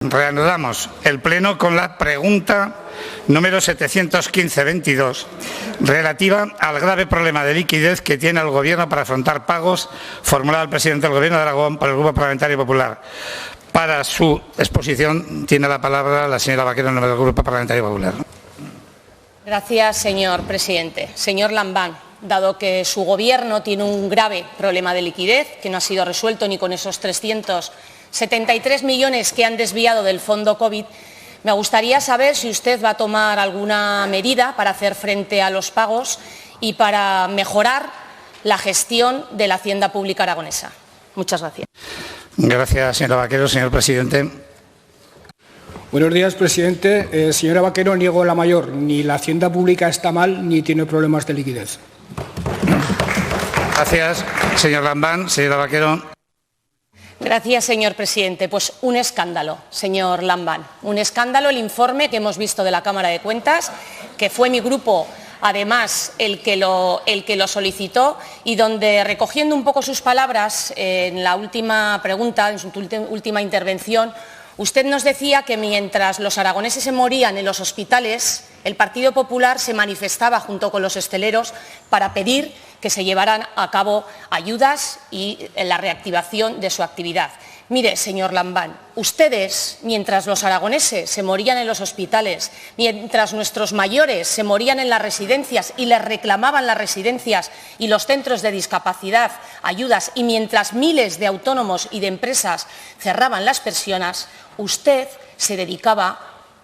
Reanudamos el pleno con la pregunta número 715-22, relativa al grave problema de liquidez que tiene el Gobierno para afrontar pagos, formulada al presidente del Gobierno de Aragón por el Grupo Parlamentario Popular. Para su exposición tiene la palabra la señora Vaquero, en nombre del Grupo Parlamentario Popular. Gracias, señor presidente. Señor Lambán, dado que su Gobierno tiene un grave problema de liquidez que no ha sido resuelto ni con esos 373 millones que han desviado del fondo COVID, me gustaría saber si usted va a tomar alguna medida para hacer frente a los pagos y para mejorar la gestión de la hacienda pública aragonesa. Muchas gracias. Gracias, señora Vaquero. Señor presidente. Buenos días, presidente. Señora Vaquero, niego la mayor. Ni la hacienda pública está mal ni tiene problemas de liquidez. Gracias, señor Lambán. Señora Vaquero. Gracias, señor presidente. Pues un escándalo, señor Lambán. Un escándalo el informe que hemos visto de la Cámara de Cuentas, que fue mi grupo, además, el que lo solicitó, y donde, recogiendo un poco sus palabras en la última pregunta, en su última intervención, usted nos decía que mientras los aragoneses se morían en los hospitales, el Partido Popular se manifestaba junto con los hosteleros para pedir que se llevaran a cabo ayudas y la reactivación de su actividad. Mire, señor Lambán, ustedes, mientras los aragoneses se morían en los hospitales, mientras nuestros mayores se morían en las residencias y les reclamaban las residencias y los centros de discapacidad ayudas, y mientras miles de autónomos y de empresas cerraban las persianas, usted se dedicaba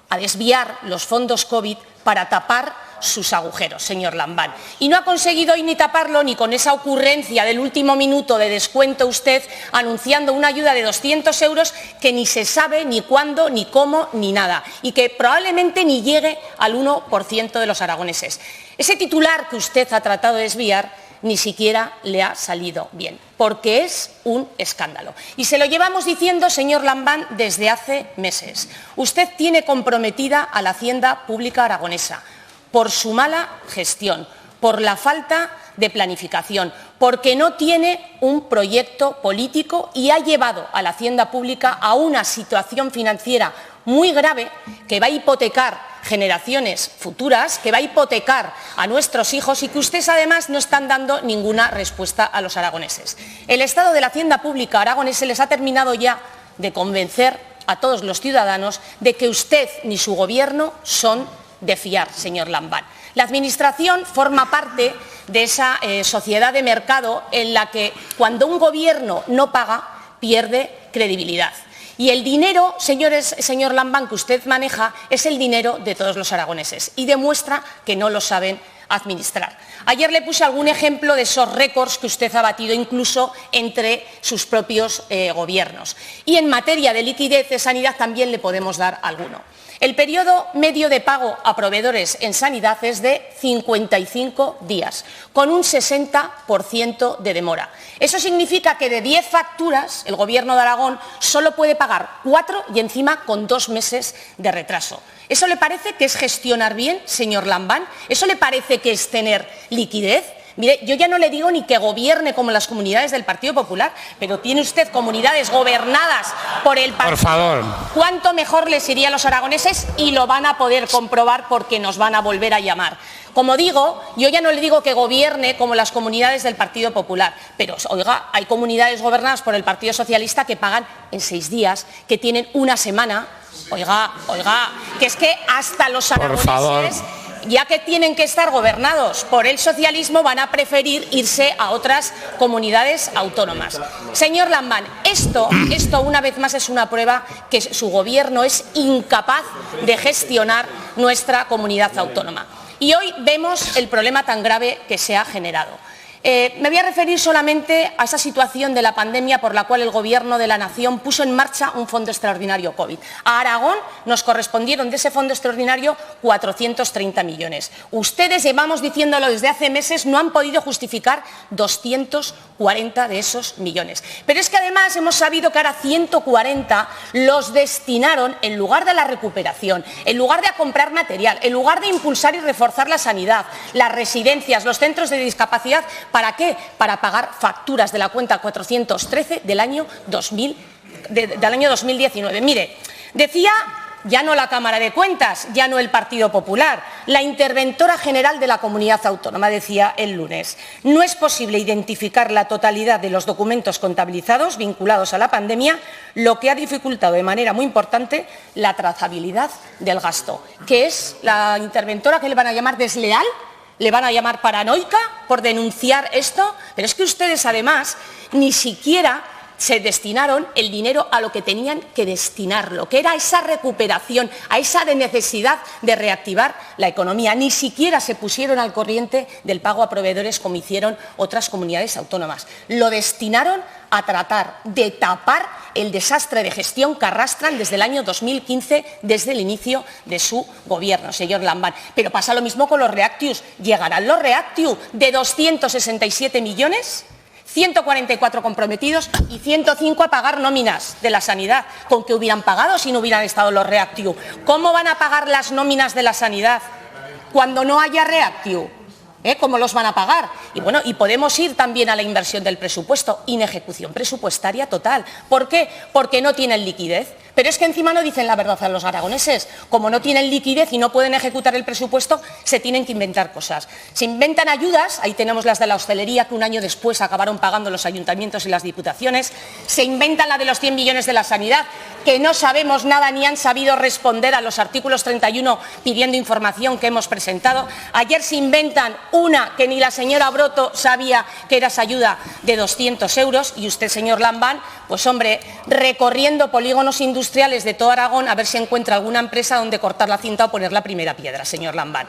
a desviar los fondos COVID para tapar sus agujeros, señor Lambán. Y no ha conseguido hoy ni taparlo ni con esa ocurrencia del último minuto de descuento usted, anunciando una ayuda de 200 euros que ni se sabe ni cuándo, ni cómo, ni nada, y que probablemente ni llegue al 1% de los aragoneses. Ese titular que usted ha tratado de desviar ni siquiera le ha salido bien, porque es un escándalo. Y se lo llevamos diciendo, señor Lambán, desde hace meses. Usted tiene comprometida a la hacienda pública aragonesa por su mala gestión, por la falta de planificación, porque no tiene un proyecto político y ha llevado a la hacienda pública a una situación financiera muy grave que va a hipotecar generaciones futuras, que va a hipotecar a nuestros hijos, y que ustedes además no están dando ninguna respuesta a los aragoneses. El estado de la hacienda pública aragonesa les ha terminado ya de convencer a todos los ciudadanos de que usted ni su Gobierno son de fiar, señor Lambán. La Administración forma parte de esa sociedad de mercado en la que, cuando un Gobierno no paga, pierde credibilidad. Y el dinero, señor Lambán, que usted maneja es el dinero de todos los aragoneses, y demuestra que no lo saben administrar. Ayer le puse algún ejemplo de esos récords que usted ha batido incluso entre sus propios gobiernos. Y en materia de liquidez de sanidad también le podemos dar alguno. El periodo medio de pago a proveedores en sanidad es de 55 días, con un 60% de demora. Eso significa que de 10 facturas el Gobierno de Aragón solo puede pagar 4, y encima con 2 meses de retraso. ¿Eso le parece que es gestionar bien, señor Lambán? ¿Eso le parece que es tener liquidez? Mire, yo ya no le digo ni que gobierne como las comunidades del Partido Popular, pero tiene usted comunidades gobernadas por el Partido. Por favor. ¿Cuánto mejor les iría a los aragoneses? Y lo van a poder comprobar, porque nos van a volver a llamar. Como digo, yo ya no le digo que gobierne como las comunidades del Partido Popular, pero, oiga, hay comunidades gobernadas por el Partido Socialista que pagan en 6 días, que tienen una semana. Oiga, que es que hasta los aragoneses, ya que tienen que estar gobernados por el socialismo, van a preferir irse a otras comunidades autónomas. Señor Lambán, esto una vez más es una prueba que su Gobierno es incapaz de gestionar nuestra comunidad autónoma. Y hoy vemos el problema tan grave que se ha generado. Me voy a referir solamente a esa situación de la pandemia por la cual el Gobierno de la Nación puso en marcha un fondo extraordinario COVID. A Aragón nos correspondieron de ese fondo extraordinario 430 millones. Ustedes, llevamos diciéndolo desde hace meses, no han podido justificar 240 de esos millones. Pero es que además hemos sabido que ahora 140 los destinaron, en lugar de la recuperación, en lugar de a comprar material, en lugar de impulsar y reforzar la sanidad, las residencias, los centros de discapacidad. ¿Para qué? Para pagar facturas de la cuenta 413 del año 2019. Mire, Decía, ya no la Cámara de Cuentas, ya no el Partido Popular, la interventora general de la comunidad autónoma decía el lunes: no es posible identificar la totalidad de los documentos contabilizados vinculados a la pandemia, lo que ha dificultado de manera muy importante la trazabilidad del gasto. ¿Qué es la interventora? ¿Qué le van a llamar? ¿Desleal? ¿Le van a llamar paranoica por denunciar esto? Pero es que ustedes, además, ni siquiera se destinaron el dinero a lo que tenían que destinarlo, que era esa recuperación, a esa necesidad de reactivar la economía. Ni siquiera se pusieron al corriente del pago a proveedores como hicieron otras comunidades autónomas. Lo destinaron a tratar de tapar el desastre de gestión que arrastran desde el año 2015, desde el inicio de su gobierno, señor Lambán. Pero pasa lo mismo con los REACTius. ¿Llegarán los REACTius de 267 millones? 144 comprometidos y 105 a pagar nóminas de la sanidad. ¿Con qué hubieran pagado si no hubieran estado los REACTius? ¿Cómo van a pagar las nóminas de la sanidad cuando no haya REACTius? ¿Cómo los van a pagar? Y bueno, y podemos ir también a la inversión del presupuesto, inejecución presupuestaria total. ¿Por qué? Porque no tienen liquidez. Pero es que encima no dicen la verdad a los aragoneses. Como no tienen liquidez y no pueden ejecutar el presupuesto, se tienen que inventar cosas. Se inventan ayudas, ahí tenemos las de la hostelería, que un año después acabaron pagando los ayuntamientos y las diputaciones. Se inventan la de los 100 millones de la sanidad, que no sabemos nada ni han sabido responder a los artículos 31 pidiendo información que hemos presentado. Ayer se inventan una que ni la señora Broto sabía que era esa ayuda de 200 euros y usted, señor Lambán, pues hombre, recorriendo polígonos industriales de todo Aragón a ver si encuentra alguna empresa donde cortar la cinta o poner la primera piedra, señor Lambán.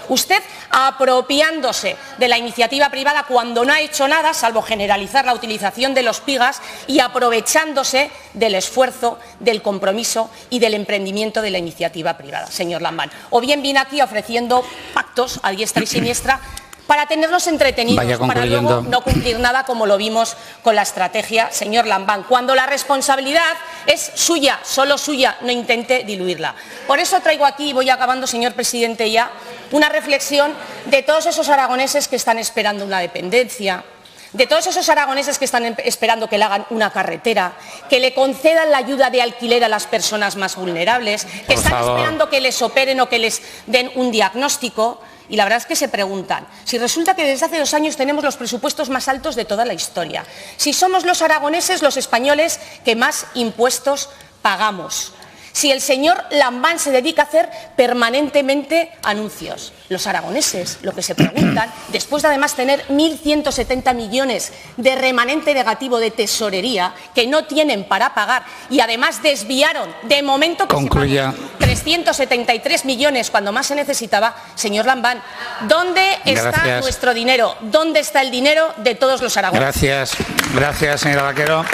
Usted apropiándose de la iniciativa privada cuando no ha hecho nada, salvo generalizar la utilización de los PIGAs, y aprovechándose del esfuerzo, del compromiso y del emprendimiento de la iniciativa privada, señor Lambán. O bien viene aquí ofreciendo pactos a diestra y siniestra para tenernos entretenidos, para luego no cumplir nada, como lo vimos con la estrategia, señor Lambán, cuando la responsabilidad es suya, solo suya, no intente diluirla. Por eso traigo aquí, y voy acabando, señor presidente, ya, una reflexión de todos esos aragoneses que están esperando una dependencia, de todos esos aragoneses que están esperando que le hagan una carretera, que le concedan la ayuda de alquiler a las personas más vulnerables, que están esperando que les operen o que les den un diagnóstico. Y la verdad es que se preguntan, si resulta que desde hace 2 años tenemos los presupuestos más altos de toda la historia, si somos los aragoneses, los españoles, que más impuestos pagamos, si el señor Lambán se dedica a hacer permanentemente anuncios. Los aragoneses lo que se preguntan, después de además tener 1.170 millones de remanente negativo de tesorería que no tienen para pagar y además desviaron de momento que concluya. 373 millones cuando más se necesitaba, señor Lambán, ¿dónde está nuestro dinero? ¿Dónde está el dinero de todos los aragoneses? Gracias, señora Vaquero.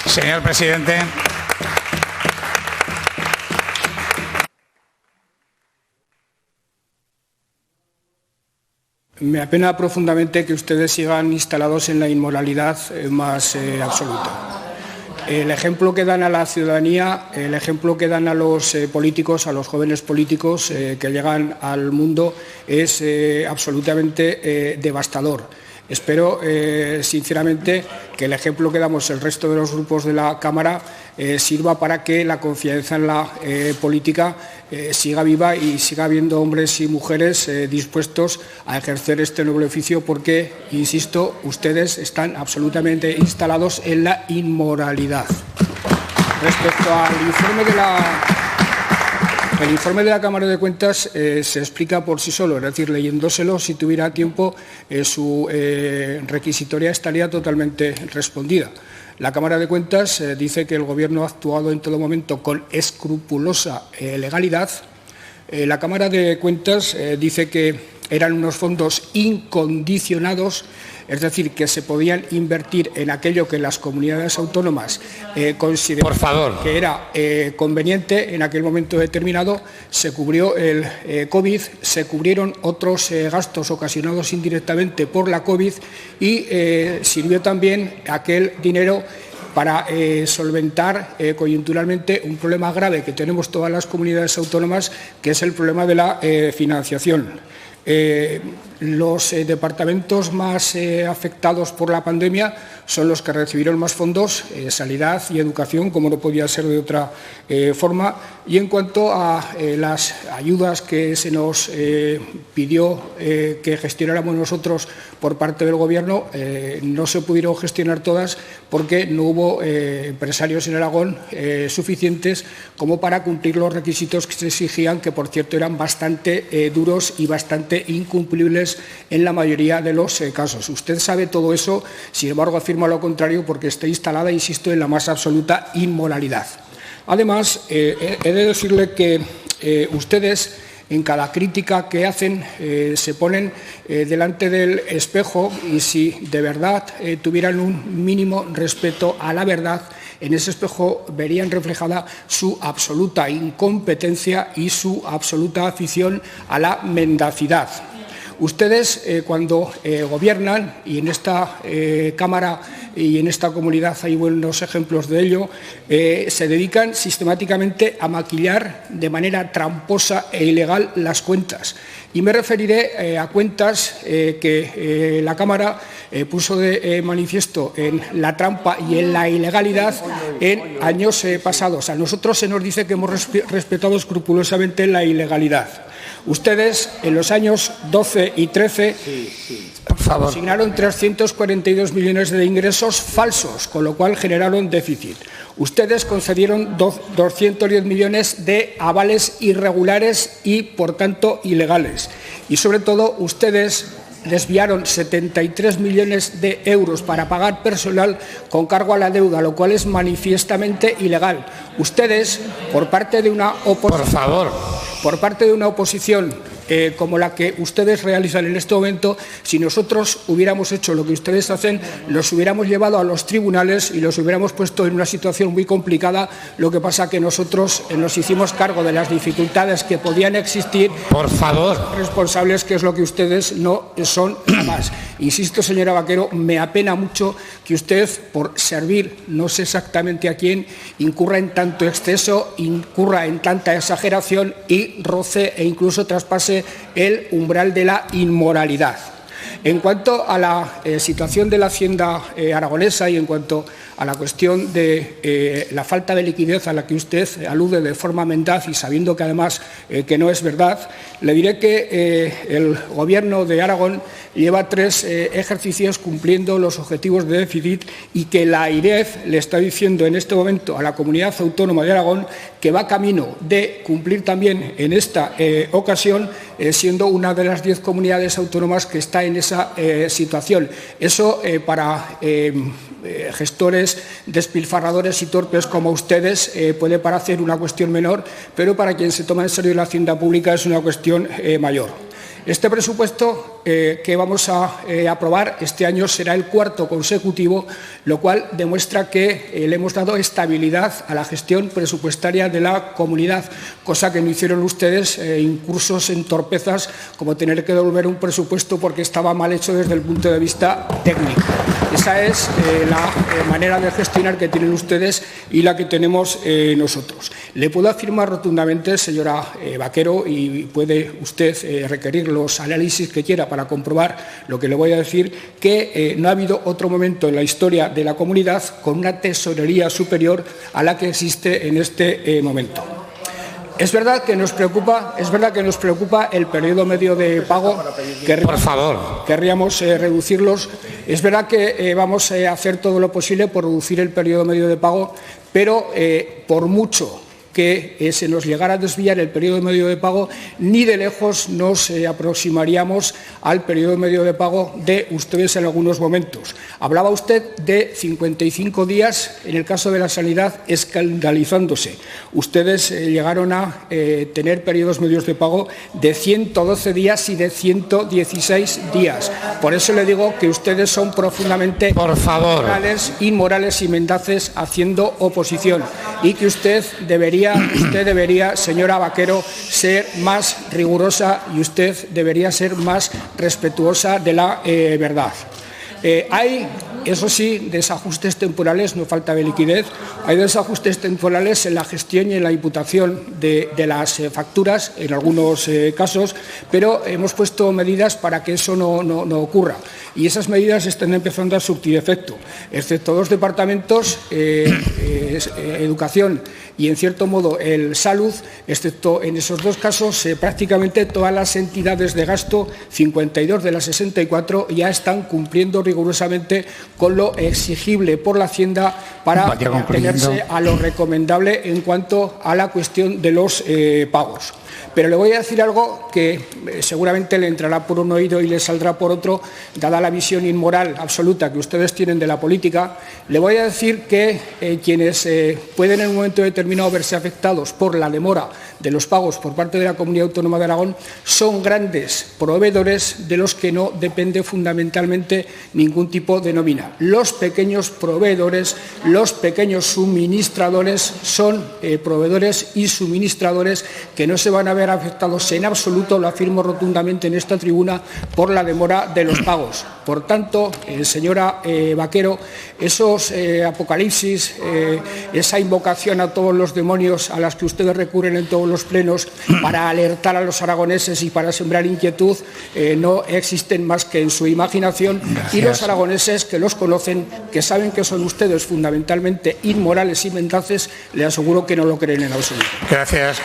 Señor presidente. Me apena profundamente que ustedes sigan instalados en la inmoralidad más absoluta. El ejemplo que dan a la ciudadanía, el ejemplo que dan a los políticos, a los jóvenes políticos que llegan al mundo es absolutamente devastador. Espero, sinceramente, que el ejemplo que damos el resto de los grupos de la Cámara sirva para que la confianza en la política siga viva y siga habiendo hombres y mujeres dispuestos a ejercer este noble oficio porque, insisto, ustedes están absolutamente instalados en la inmoralidad. Respecto al informe de la Cámara de Cuentas se explica por sí solo, es decir, leyéndoselo, si tuviera tiempo, su requisitoria estaría totalmente respondida. La Cámara de Cuentas dice que el Gobierno ha actuado en todo momento con escrupulosa legalidad. La Cámara de Cuentas dice que eran unos fondos incondicionados, es decir, que se podían invertir en aquello que las comunidades autónomas consideraban que era conveniente en aquel momento determinado. Se cubrió el COVID, se cubrieron otros gastos ocasionados indirectamente por la COVID y sirvió también aquel dinero para solventar coyunturalmente un problema grave que tenemos todas las comunidades autónomas, que es el problema de la financiación. los departamentos más afectados por la pandemia son los que recibieron más fondos, sanidad y educación, como no podía ser de otra forma. Y en cuanto a las ayudas que se nos pidió que gestionáramos nosotros por parte del Gobierno, no se pudieron gestionar todas porque no hubo empresarios en Aragón suficientes como para cumplir los requisitos que se exigían, que por cierto eran bastante duros y bastante incumplibles en la mayoría de los casos. Usted sabe todo eso, sin embargo afirma lo contrario porque está instalada, insisto, en la más absoluta inmoralidad. Además, he de decirle que ustedes, en cada crítica que hacen, se ponen delante del espejo y si de verdad tuvieran un mínimo respeto a la verdad, en ese espejo verían reflejada su absoluta incompetencia y su absoluta afición a la mendacidad. Ustedes, cuando gobiernan, y en esta Cámara y en esta comunidad hay buenos ejemplos de ello, se dedican sistemáticamente a maquillar de manera tramposa e ilegal las cuentas. Y me referiré a cuentas que la Cámara puso de manifiesto en la trampa y en la ilegalidad en años pasados. A nosotros se nos dice que hemos respetado escrupulosamente la ilegalidad. Ustedes, en los años 12 y 13, asignaron 342 millones de ingresos falsos, con lo cual generaron déficit. Ustedes concedieron 210 millones de avales irregulares y, por tanto, ilegales. Y, sobre todo, ustedes desviaron 73 millones de euros para pagar personal con cargo a la deuda, lo cual es manifiestamente ilegal. Ustedes, por parte de una oposición como la que ustedes realizan en este momento, si nosotros hubiéramos hecho lo que ustedes hacen, los hubiéramos llevado a los tribunales y los hubiéramos puesto en una situación muy complicada. Lo que pasa que nosotros nos hicimos cargo de las dificultades que podían existir. Por favor. Responsables, que es lo que ustedes no son jamás. Insisto, señora Vaquero, me apena mucho que usted, por servir no sé exactamente a quién, incurra en tanto exceso, incurra en tanta exageración y roce e incluso traspase el umbral de la inmoralidad. En cuanto a la situación de la hacienda aragonesa y en cuanto a la cuestión de la falta de liquidez a la que usted alude de forma mendaz y sabiendo que además que no es verdad, le diré que el Gobierno de Aragón lleva 3 ejercicios cumpliendo los objetivos de déficit y que la AIREF le está diciendo en este momento a la Comunidad Autónoma de Aragón que va camino de cumplir también en esta ocasión, siendo una de las 10 comunidades autónomas que está en esa situación. Eso para gestores despilfarradores y torpes como ustedes puede parecer una cuestión menor, pero para quien se toma en serio la hacienda pública es una cuestión mayor. Este presupuesto que vamos a aprobar este año será el 4º consecutivo, lo cual demuestra que le hemos dado estabilidad a la gestión presupuestaria de la comunidad, cosa que no hicieron ustedes, incursos en torpezas como tener que devolver un presupuesto porque estaba mal hecho desde el punto de vista técnico. Esa es la manera de gestionar que tienen ustedes y la que tenemos nosotros. Le puedo afirmar rotundamente, señora Vaquero, y puede usted requerir los análisis que quiera para comprobar lo que le voy a decir, que no ha habido otro momento en la historia de la comunidad con una tesorería superior a la que existe en este momento. Es verdad que nos preocupa el periodo medio de pago. Por favor. Querríamos reducirlos. Es verdad que vamos a hacer todo lo posible por reducir el periodo medio de pago, pero por mucho que se nos llegara a desviar el periodo medio de pago, ni de lejos nos aproximaríamos al periodo medio de pago de ustedes en algunos momentos. Hablaba usted de 55 días en el caso de la sanidad, escandalizándose. Ustedes llegaron a tener periodos medios de pago de 112 días y de 116 días. Por eso le digo que ustedes son profundamente inmorales y mendaces haciendo oposición y que usted debería, señora Vaquero, ser más rigurosa y usted debería ser más respetuosa de la verdad. Hay Eso sí, desajustes temporales, no falta de liquidez. Hay desajustes temporales en la gestión y en la imputación de las facturas, en algunos casos, pero hemos puesto medidas para que eso no ocurra. Y esas medidas están empezando a surtir efecto, excepto dos departamentos, Educación y, en cierto modo, el Salud, excepto en esos dos casos, prácticamente todas las entidades de gasto, 52 de las 64, ya están cumpliendo rigurosamente con lo exigible por la Hacienda para atenerse a lo recomendable en cuanto a la cuestión de los pagos. Pero le voy a decir algo que seguramente le entrará por un oído y le saldrá por otro, dada la visión inmoral absoluta que ustedes tienen de la política. Le voy a decir que quienes pueden en un momento determinado verse afectados por la demora de los pagos por parte de la Comunidad Autónoma de Aragón son grandes proveedores de los que no depende fundamentalmente ningún tipo de nómina. Los pequeños proveedores, los pequeños suministradores son proveedores y suministradores que no se van a ver afectados en absoluto, lo afirmo rotundamente en esta tribuna, por la demora de los pagos. Por tanto, señora Vaquero, esos apocalipsis, esa invocación a todos los demonios a las que ustedes recurren en todos los plenos para alertar a los aragoneses y para sembrar inquietud, no existen más que en su imaginación. Gracias. Y los aragoneses que los conocen, que saben que son ustedes fundamentalmente inmorales y mendaces, le aseguro que no lo creen en absoluto. Gracias.